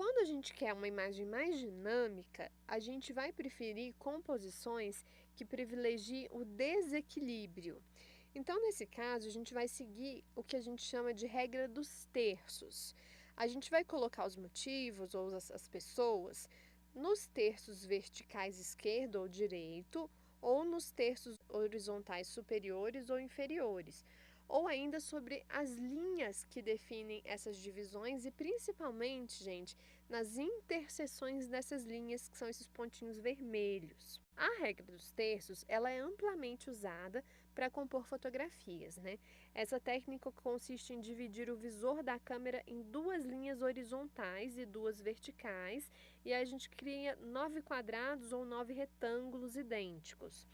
Quando a gente quer uma imagem mais dinâmica, a gente vai preferir composições que privilegiem o desequilíbrio. Então, nesse caso, a gente vai seguir o que a gente chama de regra dos terços. A gente vai colocar os motivos ou as pessoas nos terços verticais esquerdo ou direito, ou nos terços horizontais superiores ou inferiores, ou ainda sobre as linhas que definem essas divisões e principalmente, gente, nas interseções dessas linhas, que são esses pontinhos vermelhos. A regra dos terços, ela é amplamente usada para compor fotografias, né? Essa técnica consiste em dividir o visor da câmera em duas linhas horizontais e duas verticais, e aí a gente cria 9 quadrados ou 9 retângulos idênticos.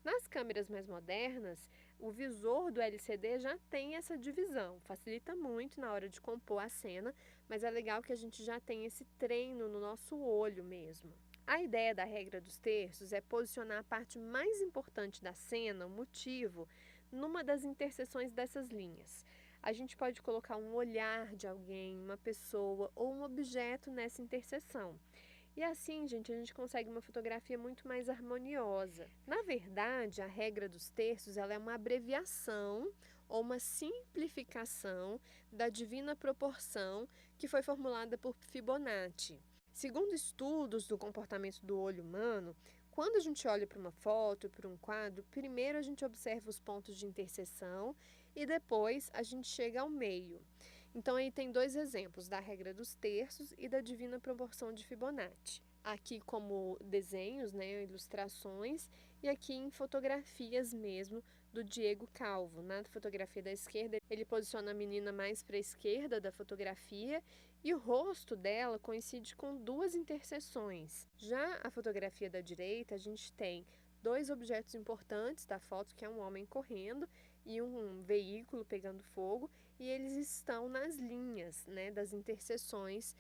Nas câmeras mais modernas, o visor do LCD já tem essa divisão, facilita muito na hora de compor a cena, mas é legal que a gente já tem esse treino no nosso olho mesmo. A ideia da regra dos terços é posicionar a parte mais importante da cena, o motivo, numa das interseções dessas linhas. A gente pode colocar um olhar de alguém, uma pessoa ou um objeto nessa interseção. E assim, gente, a gente consegue uma fotografia muito mais harmoniosa. Na verdade, a regra dos terços, ela é uma abreviação ou uma simplificação da divina proporção que foi formulada por Fibonacci. Segundo estudos do comportamento do olho humano, quando a gente olha para uma foto, para um quadro, primeiro a gente observa os pontos de interseção e depois a gente chega ao meio. Então, aí tem dois exemplos, da regra dos terços e da divina proporção de Fibonacci. Aqui como desenhos, né, ilustrações, e aqui em fotografias mesmo do Diego Calvo. Na fotografia da esquerda, ele posiciona a menina mais para a esquerda da fotografia e o rosto dela coincide com duas interseções. Já a fotografia da direita, a gente tem dois objetos importantes da foto, que é um homem correndo e um veículo pegando fogo, e eles estão nas linhas, né, das interseções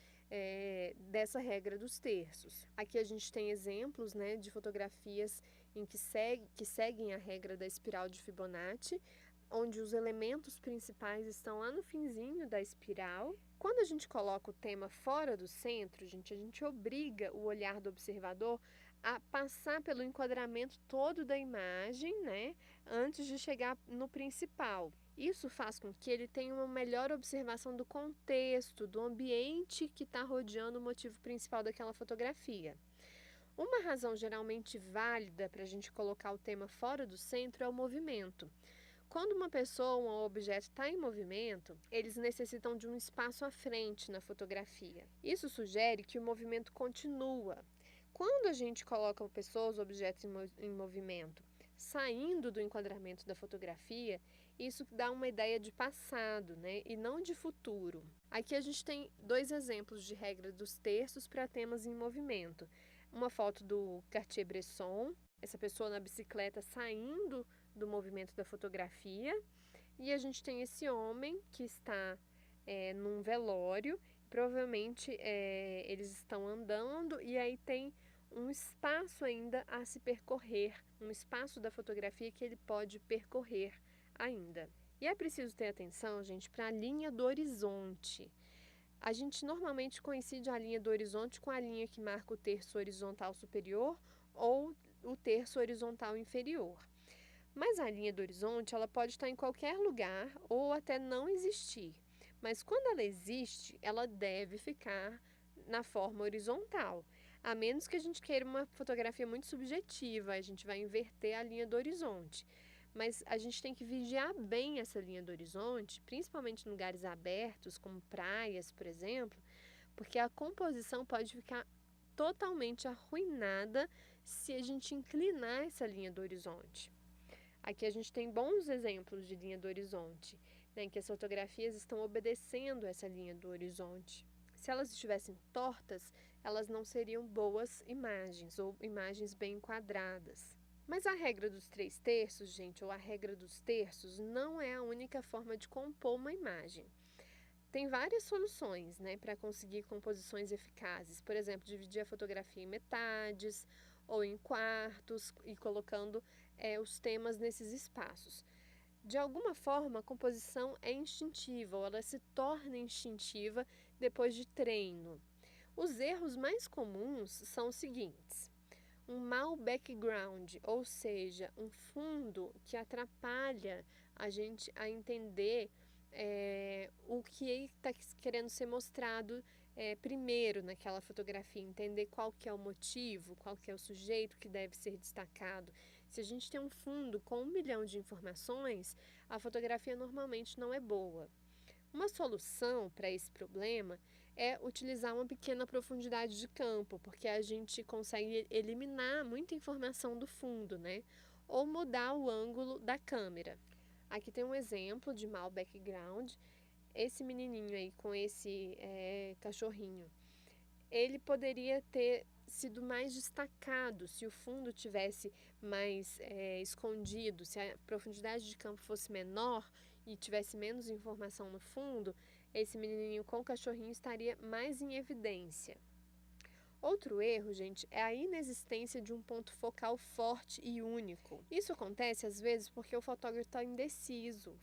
dessa regra dos terços. Aqui a gente tem exemplos, né, de fotografias em que seguem a regra da espiral de Fibonacci, onde os elementos principais estão lá no finzinho da espiral. Quando a gente coloca o tema fora do centro, gente, a gente obriga o olhar do observador a passar pelo enquadramento todo da imagem, né, antes de chegar no principal. Isso faz com que ele tenha uma melhor observação do contexto, do ambiente que está rodeando o motivo principal daquela fotografia. Uma razão geralmente válida para a gente colocar o tema fora do centro é o movimento. Quando uma pessoa ou um objeto está em movimento, eles necessitam de um espaço à frente na fotografia. Isso sugere que o movimento continua. Quando a gente coloca pessoas ou objetos em movimento saindo do enquadramento da fotografia, isso dá uma ideia de passado, né, e não de futuro. Aqui a gente tem dois exemplos de regra dos terços para temas em movimento. Uma foto do Cartier-Bresson, essa pessoa na bicicleta saindo do movimento da fotografia, e a gente tem esse homem que está num velório, provavelmente eles estão andando e aí tem um espaço ainda a se percorrer, um espaço da fotografia que ele pode percorrer ainda. E é preciso ter atenção, gente, para a linha do horizonte. A gente normalmente coincide a linha do horizonte com a linha que marca o terço horizontal superior ou o terço horizontal inferior. Mas a linha do horizonte, ela pode estar em qualquer lugar ou até não existir. Mas quando ela existe, ela deve ficar na forma horizontal. A menos que a gente queira uma fotografia muito subjetiva, a gente vai inverter a linha do horizonte. Mas a gente tem que vigiar bem essa linha do horizonte, principalmente em lugares abertos, como praias, por exemplo, porque a composição pode ficar totalmente arruinada se a gente inclinar essa linha do horizonte. Aqui a gente tem bons exemplos de linha do horizonte, né, em que as fotografias estão obedecendo essa linha do horizonte. Se elas estivessem tortas, elas não seriam boas imagens ou imagens bem enquadradas. Mas a regra dos três terços, gente, ou a regra dos terços, não é a única forma de compor uma imagem. Tem várias soluções, né, para conseguir composições eficazes. Por exemplo, dividir a fotografia em metades ou em quartos e colocando os temas nesses espaços. De alguma forma, a composição é instintiva, ou ela se torna instintiva depois de treino. Os erros mais comuns são os seguintes: um mau background, ou seja, um fundo que atrapalha a gente a entender o que está querendo ser mostrado primeiro naquela fotografia, entender qual que é o motivo, qual que é o sujeito que deve ser destacado. Se a gente tem um fundo com 1 milhão de informações, a fotografia normalmente não é boa. Uma solução para esse problema é utilizar uma pequena profundidade de campo, porque a gente consegue eliminar muita informação do fundo, né? Ou mudar o ângulo da câmera. Aqui tem um exemplo de mau background. Esse menininho aí com esse cachorrinho, ele poderia ter sido mais destacado se o fundo tivesse mais escondido, se a profundidade de campo fosse menor e tivesse menos informação no fundo, esse menininho com o cachorrinho estaria mais em evidência. Outro erro, gente, é a inexistência de um ponto focal forte e único. Isso acontece às vezes porque o fotógrafo está indeciso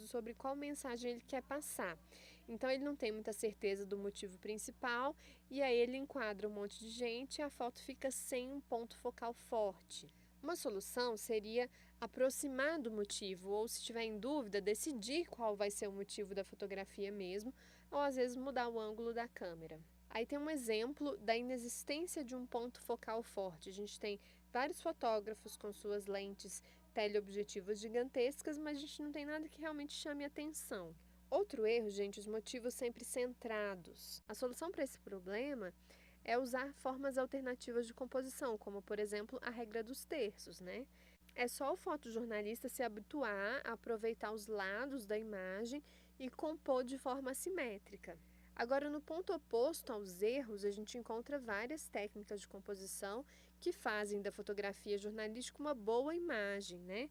sobre qual mensagem ele quer passar. Então ele não tem muita certeza do motivo principal e aí ele enquadra um monte de gente e a foto fica sem um ponto focal forte. Uma solução seria aproximar do motivo, ou se estiver em dúvida, decidir qual vai ser o motivo da fotografia mesmo, ou às vezes mudar o ângulo da câmera. Aí tem um exemplo da inexistência de um ponto focal forte. A gente tem vários fotógrafos com suas lentes teleobjetivas gigantescas, mas a gente não tem nada que realmente chame atenção. Outro erro, gente, os motivos sempre centrados. A solução para esse problema é usar formas alternativas de composição, como, por exemplo, a regra dos terços, né? É só o fotojornalista se habituar a aproveitar os lados da imagem e compor de forma assimétrica. Agora, no ponto oposto aos erros, a gente encontra várias técnicas de composição que fazem da fotografia jornalística uma boa imagem, né?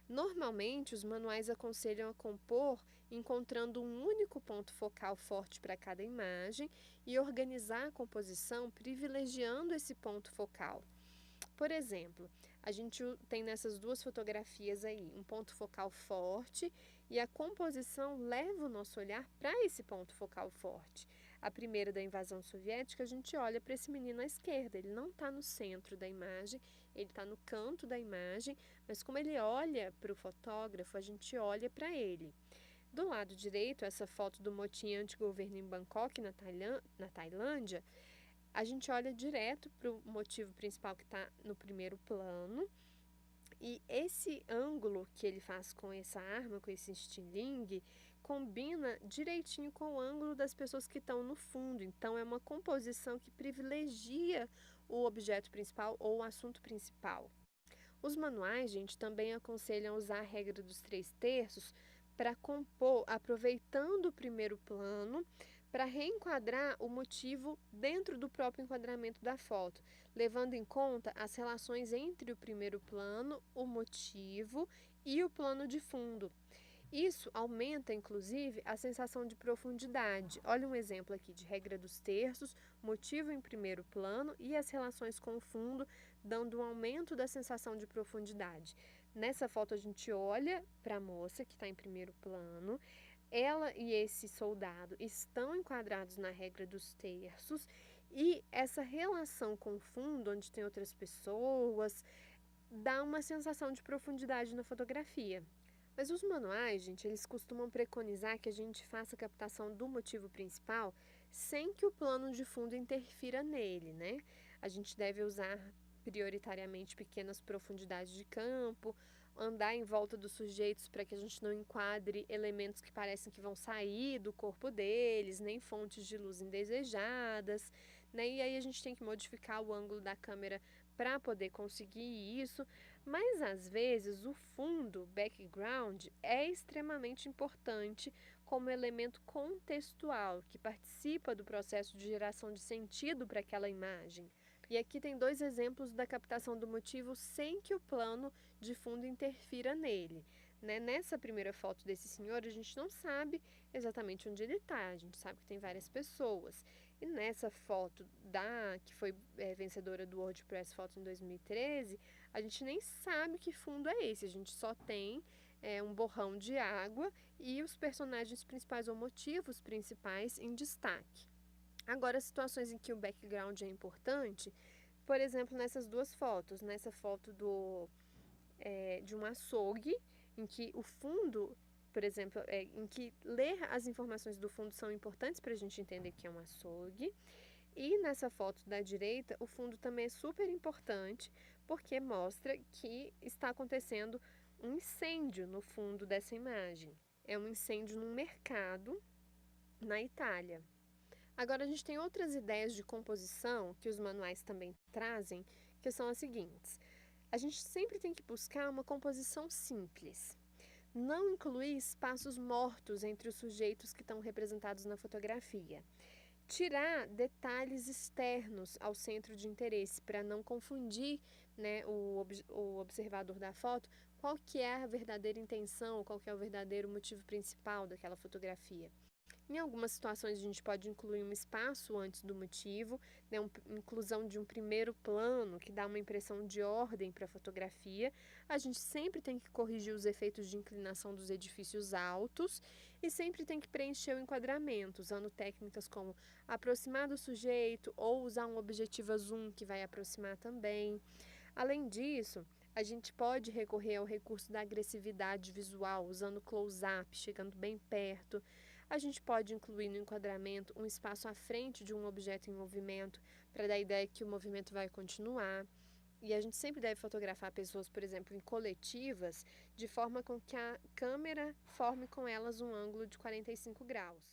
Normalmente, os manuais aconselham a compor encontrando um único ponto focal forte para cada imagem e organizar a composição privilegiando esse ponto focal. Por exemplo, a gente tem nessas duas fotografias aí um ponto focal forte e a composição leva o nosso olhar para esse ponto focal forte. A primeira da invasão soviética, a gente olha para esse menino à esquerda, ele não está no centro da imagem, ele está no canto da imagem, mas como ele olha para o fotógrafo, a gente olha para ele. Do lado direito, essa foto do motim anti-governo em Bangkok, na Tailândia, a gente olha direto para o motivo principal que está no primeiro plano e esse ângulo que ele faz com essa arma, com esse estilingue, combina direitinho com o ângulo das pessoas que estão no fundo. Então, é uma composição que privilegia o objeto principal ou o assunto principal. Os manuais, gente, também aconselham usar a regra dos 3/3 para compor, aproveitando o primeiro plano, para reenquadrar o motivo dentro do próprio enquadramento da foto, levando em conta as relações entre o primeiro plano, o motivo e o plano de fundo. Isso aumenta, inclusive, a sensação de profundidade. Olha um exemplo aqui de regra dos terços, motivo em primeiro plano e as relações com o fundo, dando um aumento da sensação de profundidade. Nessa foto, a gente olha para a moça que está em primeiro plano, ela e esse soldado estão enquadrados na regra dos terços e essa relação com o fundo, onde tem outras pessoas, dá uma sensação de profundidade na fotografia. Mas os manuais, gente, eles costumam preconizar que a gente faça a captação do motivo principal sem que o plano de fundo interfira nele, né? A gente deve usar prioritariamente pequenas profundidades de campo, andar em volta dos sujeitos para que a gente não enquadre elementos que parecem que vão sair do corpo deles, nem fontes de luz indesejadas, né? E aí a gente tem que modificar o ângulo da câmera para poder conseguir isso, mas às vezes o fundo, background, é extremamente importante como elemento contextual que participa do processo de geração de sentido para aquela imagem. E aqui tem 2 exemplos da captação do motivo sem que o plano de fundo interfira nele. Né? Nessa primeira foto desse senhor, a gente não sabe exatamente onde ele está, a gente sabe que tem várias pessoas. E nessa foto que foi vencedora do WordPress Foto em 2013, a gente nem sabe que fundo é esse, a gente só tem um borrão de água e os personagens principais ou motivos principais em destaque. Agora, situações em que o background é importante, por exemplo, nessas duas fotos, nessa foto de um açougue, em que o fundo, por exemplo, em que ler as informações do fundo são importantes para a gente entender que é um açougue. E nessa foto da direita, o fundo também é super importante, porque mostra que está acontecendo um incêndio no fundo dessa imagem. É um incêndio num mercado na Itália. Agora, a gente tem outras ideias de composição que os manuais também trazem, que são as seguintes. A gente sempre tem que buscar uma composição simples. Não incluir espaços mortos entre os sujeitos que estão representados na fotografia. Tirar detalhes externos ao centro de interesse para não confundir, né, o observador da foto qual que é a verdadeira intenção, qual que é o verdadeiro motivo principal daquela fotografia. Em algumas situações, a gente pode incluir um espaço antes do motivo, né, inclusão de um primeiro plano, que dá uma impressão de ordem para a fotografia. A gente sempre tem que corrigir os efeitos de inclinação dos edifícios altos e sempre tem que preencher o enquadramento, usando técnicas como aproximar do sujeito ou usar um objetivo zoom que vai aproximar também. Além disso, a gente pode recorrer ao recurso da agressividade visual, usando close-up, chegando bem perto. A gente pode incluir no enquadramento um espaço à frente de um objeto em movimento, para dar a ideia que o movimento vai continuar. E a gente sempre deve fotografar pessoas, por exemplo, em coletivas, de forma com que a câmera forme com elas um ângulo de 45 graus.